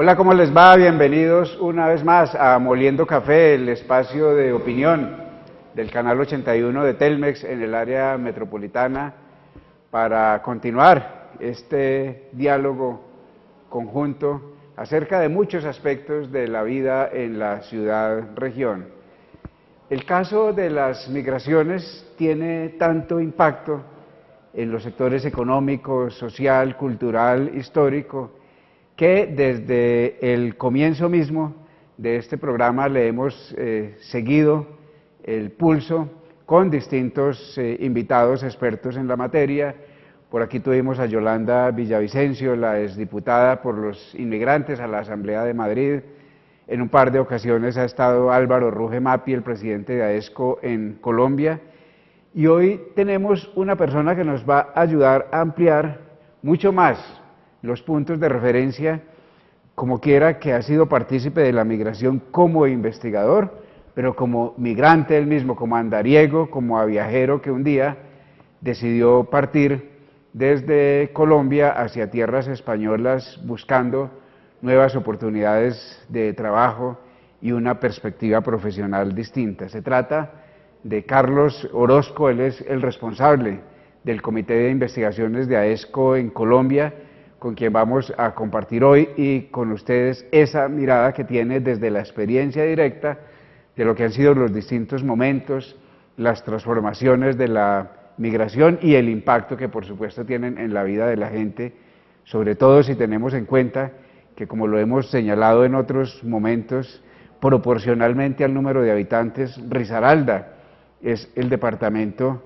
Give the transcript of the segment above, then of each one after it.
Hola, ¿cómo les va? Bienvenidos una vez más a Moliendo Café, el espacio de opinión del canal 81 de Telmex en el área metropolitana, para continuar este diálogo conjunto acerca de muchos aspectos de la vida en la ciudad-región. El caso de las migraciones tiene tanto impacto en los sectores económico, social, cultural, histórico, que desde el comienzo mismo de este programa le hemos seguido el pulso con distintos invitados expertos en la materia. Por aquí tuvimos a Yolanda Villavicencio, la exdiputada por los inmigrantes a la Asamblea de Madrid. En un par de ocasiones ha estado Álvaro Ruge Mapi, el presidente de AESCO en Colombia. Y hoy tenemos una persona que nos va a ayudar a ampliar mucho más los puntos de referencia, como quiera, que ha sido partícipe de la migración como investigador, pero como migrante él mismo, como andariego, como viajero que un día decidió partir desde Colombia hacia tierras españolas buscando nuevas oportunidades de trabajo y una perspectiva profesional distinta. Se trata de Carlos Orozco. Él es el responsable del Comité de Investigaciones de AESCO en Colombia, con quien vamos a compartir hoy y con ustedes esa mirada que tiene desde la experiencia directa de lo que han sido los distintos momentos, las transformaciones de la migración y el impacto que por supuesto tienen en la vida de la gente, sobre todo si tenemos en cuenta que, como lo hemos señalado en otros momentos, proporcionalmente al número de habitantes, Risaralda es el departamento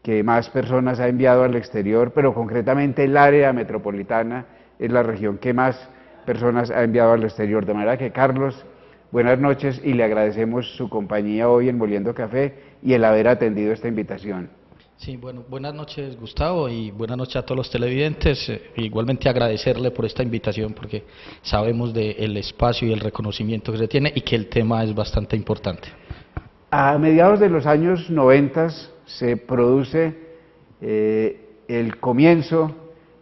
que más personas ha enviado al exterior, pero concretamente el área metropolitana es la región que más personas ha enviado al exterior. De manera que, Carlos, buenas noches y le agradecemos su compañía hoy en Moliendo Café y el haber atendido esta invitación. Sí, bueno, buenas noches, Gustavo, y buenas noches a todos los televidentes. Igualmente agradecerle por esta invitación, porque sabemos del espacio y el reconocimiento que se tiene y que el tema es bastante importante. A mediados de los años 90 se produce el comienzo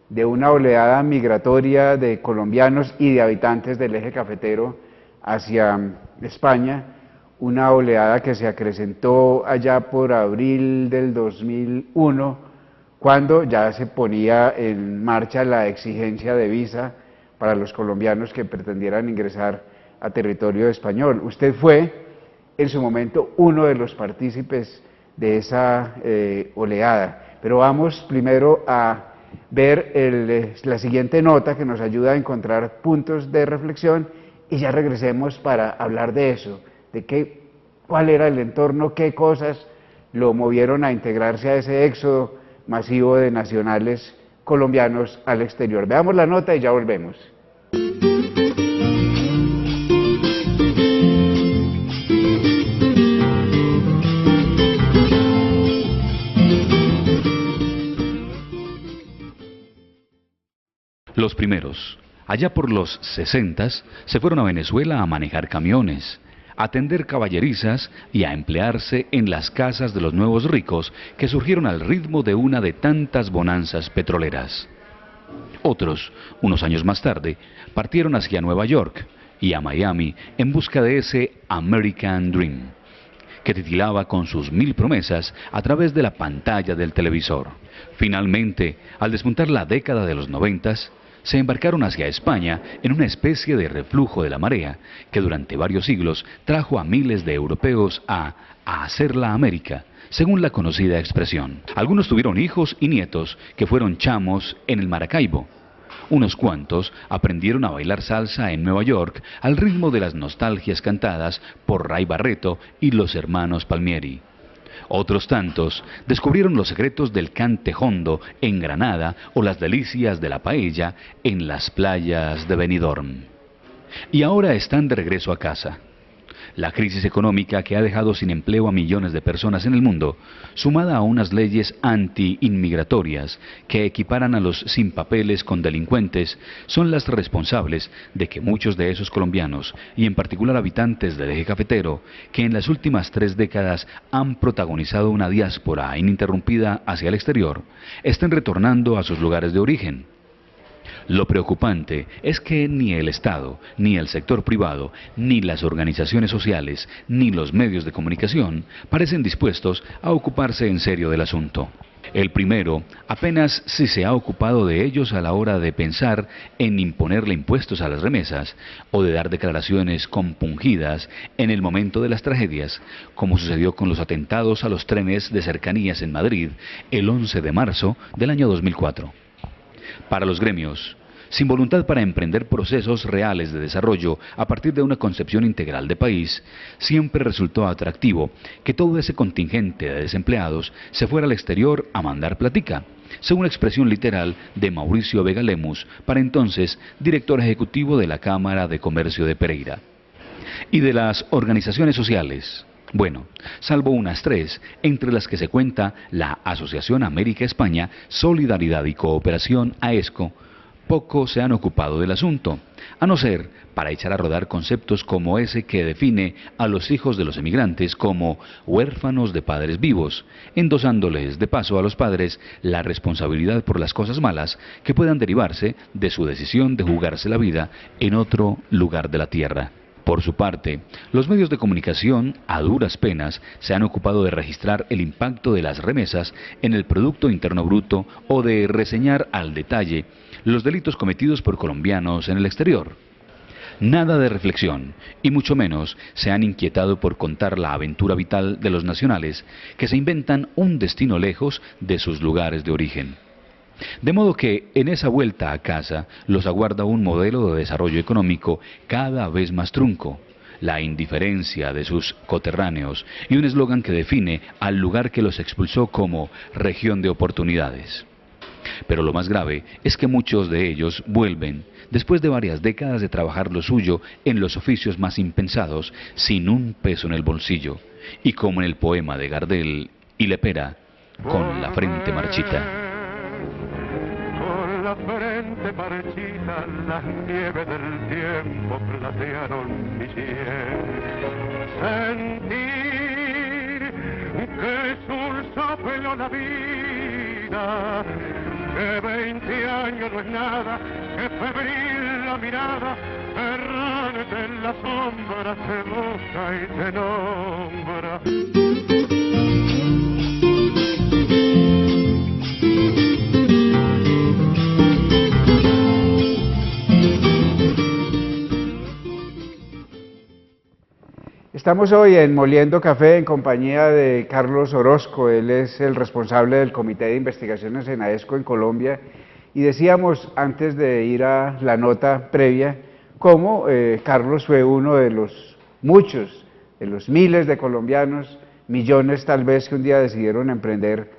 de una oleada migratoria de colombianos y de habitantes del eje cafetero hacia España, una oleada que se acrecentó allá por abril del 2001, cuando ya se ponía en marcha la exigencia de visa para los colombianos que pretendieran ingresar a territorio español. Usted fue en su momento uno de los partícipes de esa oleada, pero vamos primero a ver la siguiente nota que nos ayuda a encontrar puntos de reflexión y ya regresemos para hablar de eso, de cuál era el entorno, qué cosas lo movieron a integrarse a ese éxodo masivo de nacionales colombianos al exterior. Veamos la nota y ya volvemos. Los primeros, allá por los 60s, se fueron a Venezuela a manejar camiones, a atender caballerizas y a emplearse en las casas de los nuevos ricos que surgieron al ritmo de una de tantas bonanzas petroleras. Otros, unos años más tarde, partieron hacia Nueva York y a Miami en busca de ese American Dream, que titilaba con sus 1000 promesas a través de la pantalla del televisor. Finalmente, al despuntar la década de los 90s, se embarcaron hacia España en una especie de reflujo de la marea que durante varios siglos trajo a miles de europeos a hacer la América, según la conocida expresión. Algunos tuvieron hijos y nietos que fueron chamos en el Maracaibo. Unos cuantos aprendieron a bailar salsa en Nueva York al ritmo de las nostalgias cantadas por Ray Barretto y los hermanos Palmieri. Otros tantos descubrieron los secretos del cante hondo en Granada o las delicias de la paella en las playas de Benidorm. Y ahora están de regreso a casa. La crisis económica que ha dejado sin empleo a millones de personas en el mundo, sumada a unas leyes anti-inmigratorias que equiparan a los sin papeles con delincuentes, son las responsables de que muchos de esos colombianos, y en particular habitantes del eje cafetero, que en las últimas 3 décadas han protagonizado una diáspora ininterrumpida hacia el exterior, estén retornando a sus lugares de origen. Lo preocupante es que ni el Estado, ni el sector privado, ni las organizaciones sociales, ni los medios de comunicación parecen dispuestos a ocuparse en serio del asunto. El primero apenas si se ha ocupado de ellos a la hora de pensar en imponerle impuestos a las remesas o de dar declaraciones compungidas en el momento de las tragedias, como sucedió con los atentados a los trenes de cercanías en Madrid el 11 de marzo del año 2004. Para los gremios, sin voluntad para emprender procesos reales de desarrollo a partir de una concepción integral de país, siempre resultó atractivo que todo ese contingente de desempleados se fuera al exterior a mandar platica, según expresión literal de Mauricio Vega Lemus, para entonces director ejecutivo de la Cámara de Comercio de Pereira. Y de las organizaciones sociales, bueno, salvo unas 3, entre las que se cuenta la Asociación América-España, Solidaridad y Cooperación, AESCO, poco se han ocupado del asunto, a no ser para echar a rodar conceptos como ese que define a los hijos de los emigrantes como huérfanos de padres vivos, endosándoles de paso a los padres la responsabilidad por las cosas malas que puedan derivarse de su decisión de jugarse la vida en otro lugar de la tierra. Por su parte, los medios de comunicación, a duras penas, se han ocupado de registrar el impacto de las remesas en el Producto Interno Bruto o de reseñar al detalle los delitos cometidos por colombianos en el exterior. Nada de reflexión, y mucho menos se han inquietado por contar la aventura vital de los nacionales que se inventan un destino lejos de sus lugares de origen. De modo que en esa vuelta a casa los aguarda un modelo de desarrollo económico cada vez más trunco, la indiferencia de sus coterráneos y un eslogan que define al lugar que los expulsó como región de oportunidades. Pero lo más grave es que muchos de ellos vuelven, después de varias décadas de trabajar lo suyo en los oficios más impensados, sin un peso en el bolsillo, y como en el poema de Gardel y Lepera, con la frente marchita. Con la frente marchita, las nieves del tiempo platearon mi piel. Sentir que sursa peló la vida, que 20 años no es nada, que febril la mirada, errante en la sombra se busca y te nombra. Estamos hoy en Moliendo Café en compañía de Carlos Orozco. Él es el responsable del Comité de Investigaciones en AESCO en Colombia, y decíamos antes de ir a la nota previa cómo Carlos fue uno de los muchos, de los miles de colombianos, millones tal vez, que un día decidieron emprender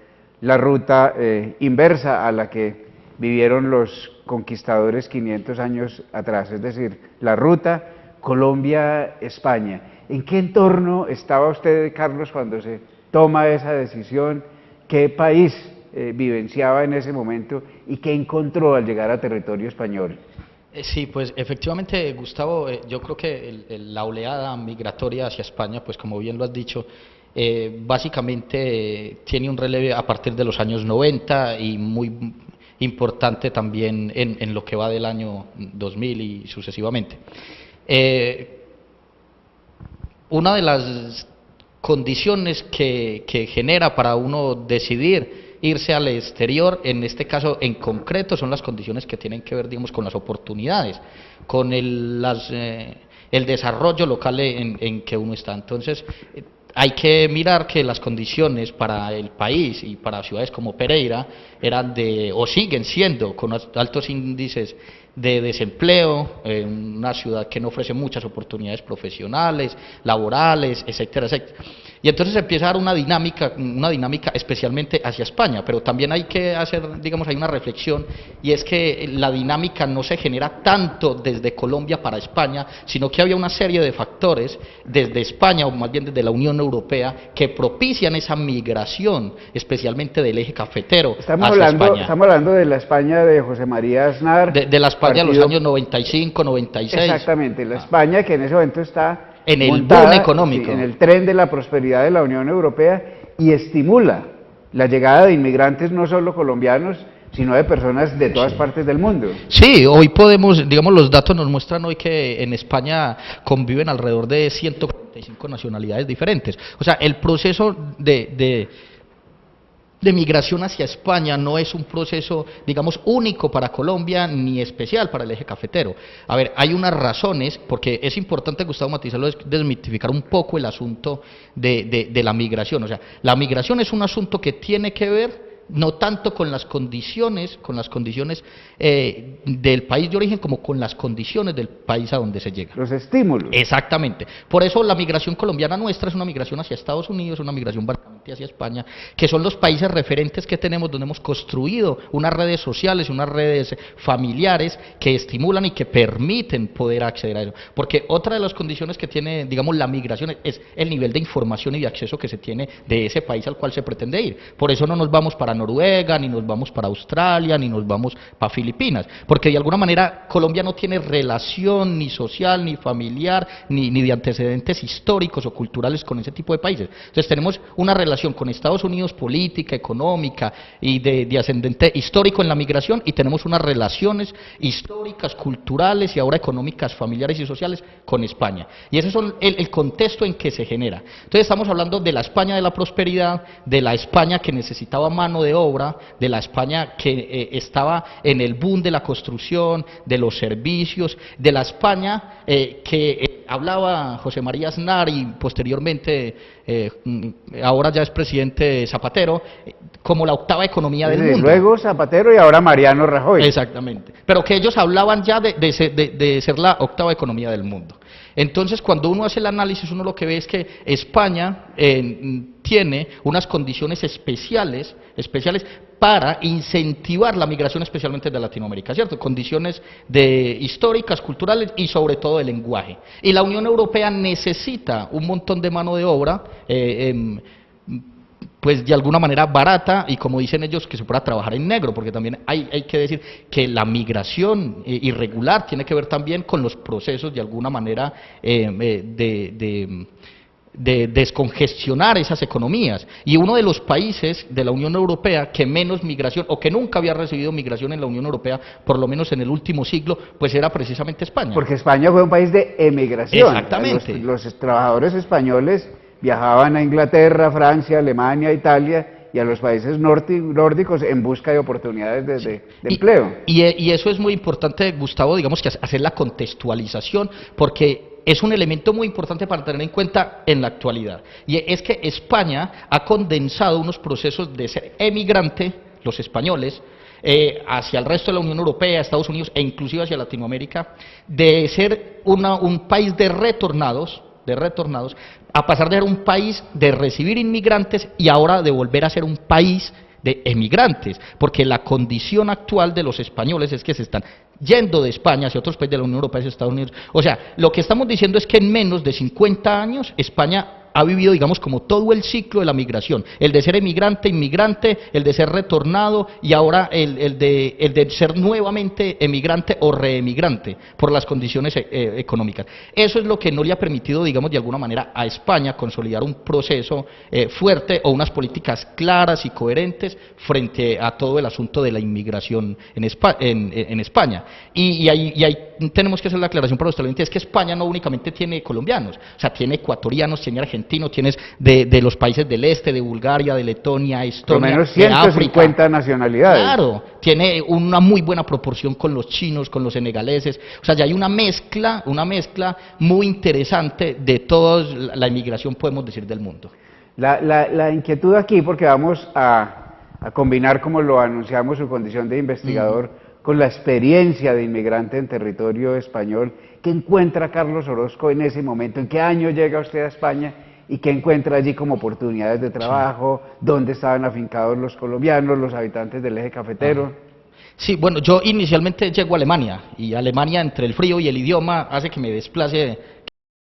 la ruta inversa a la que vivieron los conquistadores 500 años atrás, es decir, la ruta Colombia-España. ¿En qué entorno estaba usted, Carlos, cuando se toma esa decisión? ¿Qué país vivenciaba en ese momento y qué encontró al llegar a territorio español? Sí, pues efectivamente, Gustavo, yo creo que la oleada migratoria hacia España, pues como bien lo has dicho, básicamente tiene un relevo a partir de los años 90 y muy importante también en lo que va del año 2000 y sucesivamente. Una de las condiciones que genera para uno decidir irse al exterior, en este caso en concreto, son las condiciones que tienen que ver, digamos, con las oportunidades, con el desarrollo local en que uno está. Entonces, hay que mirar que las condiciones para el país y para ciudades como Pereira eran o siguen siendo, con altos índices de desempleo, una ciudad que no ofrece muchas oportunidades profesionales, laborales, etcétera, etcétera. Y entonces empieza a dar una dinámica especialmente hacia España, pero también hay que hacer, digamos, hay una reflexión, y es que la dinámica no se genera tanto desde Colombia para España, sino que había una serie de factores desde España, o más bien desde la Unión Europea, que propician esa migración, especialmente del eje cafetero hacia España. Estamos hablando de la España de José María Aznar. De la España de los años 95, 96. Exactamente, la España que en ese momento está en el montada, boom económico, sí, en el tren de la prosperidad de la Unión Europea, y estimula la llegada de inmigrantes no solo colombianos, sino de personas de todas partes del mundo. Sí, hoy podemos, digamos, los datos nos muestran hoy que en España conviven alrededor de 145 nacionalidades diferentes. O sea, el proceso de migración hacia España no es un proceso, digamos, único para Colombia ni especial para el eje cafetero. A ver, hay unas razones, porque es importante, Gustavo, matizarlo, desmitificar un poco el asunto de la migración. O sea, la migración es un asunto que tiene que ver no tanto con las condiciones del país de origen como con las condiciones del país a donde se llega. Los estímulos. Exactamente. Por eso la migración colombiana nuestra es una migración hacia Estados Unidos, una migración básicamente hacia España, que son los países referentes que tenemos donde hemos construido unas redes sociales, unas redes familiares que estimulan y que permiten poder acceder a eso. Porque otra de las condiciones que tiene, digamos, la migración es el nivel de información y de acceso que se tiene de ese país al cual se pretende ir. Por eso no nos vamos para Noruega, ni nos vamos para Australia, ni nos vamos para Filipinas, porque de alguna manera Colombia no tiene relación ni social, ni familiar, ni de antecedentes históricos o culturales con ese tipo de países. Entonces tenemos una relación con Estados Unidos política, económica y de ascendente histórico en la migración, y tenemos unas relaciones históricas, culturales y ahora económicas, familiares y sociales con España. Y ese es el contexto en que se genera. Entonces estamos hablando de la España de la prosperidad, de la España que necesitaba mano de obra, de la España que estaba en el boom de la construcción, de los servicios, de la España que hablaba José María Aznar y posteriormente, ahora ya es presidente Zapatero, como la octava economía del mundo. Luego Zapatero y ahora Mariano Rajoy. Exactamente, pero que ellos hablaban ya de ser la octava economía del mundo. Entonces, cuando uno hace el análisis, uno lo que ve es que España tiene unas condiciones especiales para incentivar la migración, especialmente de Latinoamérica, ¿cierto? Condiciones históricas, culturales y sobre todo de lenguaje. Y la Unión Europea necesita un montón de mano de obra, pues de alguna manera barata, y como dicen ellos, que se pueda trabajar en negro, porque también hay que decir que la migración irregular tiene que ver también con los procesos de alguna manera de descongestionar esas economías. Y uno de los países de la Unión Europea que menos migración, o que nunca había recibido migración en la Unión Europea, por lo menos en el último siglo, pues era precisamente España. Porque España fue un país de emigración. Exactamente. Los trabajadores españoles viajaban a Inglaterra, Francia, Alemania, Italia y a los países nórdicos en busca de oportunidades de empleo. Y eso es muy importante, Gustavo, digamos que hacer la contextualización, porque es un elemento muy importante para tener en cuenta en la actualidad. Y es que España ha condensado unos procesos de ser emigrante, los españoles, hacia el resto de la Unión Europea, Estados Unidos e inclusive hacia Latinoamérica, de ser un país de retornados, a pasar de ser un país de recibir inmigrantes y ahora de volver a ser un país de emigrantes, porque la condición actual de los españoles es que se están yendo de España hacia otros países de la Unión Europea, hacia Estados Unidos. O sea, lo que estamos diciendo es que en menos de 50 años España ha vivido, digamos, como todo el ciclo de la migración, el de ser emigrante, inmigrante, el de ser retornado y ahora el de ser nuevamente emigrante o reemigrante por las condiciones económicas. Eso es lo que no le ha permitido, digamos, de alguna manera a España consolidar un proceso fuerte o unas políticas claras y coherentes frente a todo el asunto de la inmigración en España. Y ahí tenemos que hacer la aclaración para los televidentes, es que España no únicamente tiene colombianos, o sea, tiene ecuatorianos, tiene argentinos, tienes de los países del este, de Bulgaria, de Letonia, Estonia, por lo menos 150 nacionalidades. Claro, tiene una muy buena proporción con los chinos, con los senegaleses, o sea, ya hay una mezcla muy interesante de toda la inmigración, podemos decir, del mundo. La inquietud aquí, porque vamos a combinar, como lo anunciamos, su condición de investigador con la experiencia de inmigrante en territorio español. ¿Qué encuentra Carlos Orozco en ese momento? ¿En qué año llega usted a España? ¿Y qué encuentra allí como oportunidades de trabajo? ¿Dónde estaban afincados los colombianos, los habitantes del eje cafetero? Sí, bueno, yo inicialmente llego a Alemania, y Alemania, entre el frío y el idioma, hace que me desplace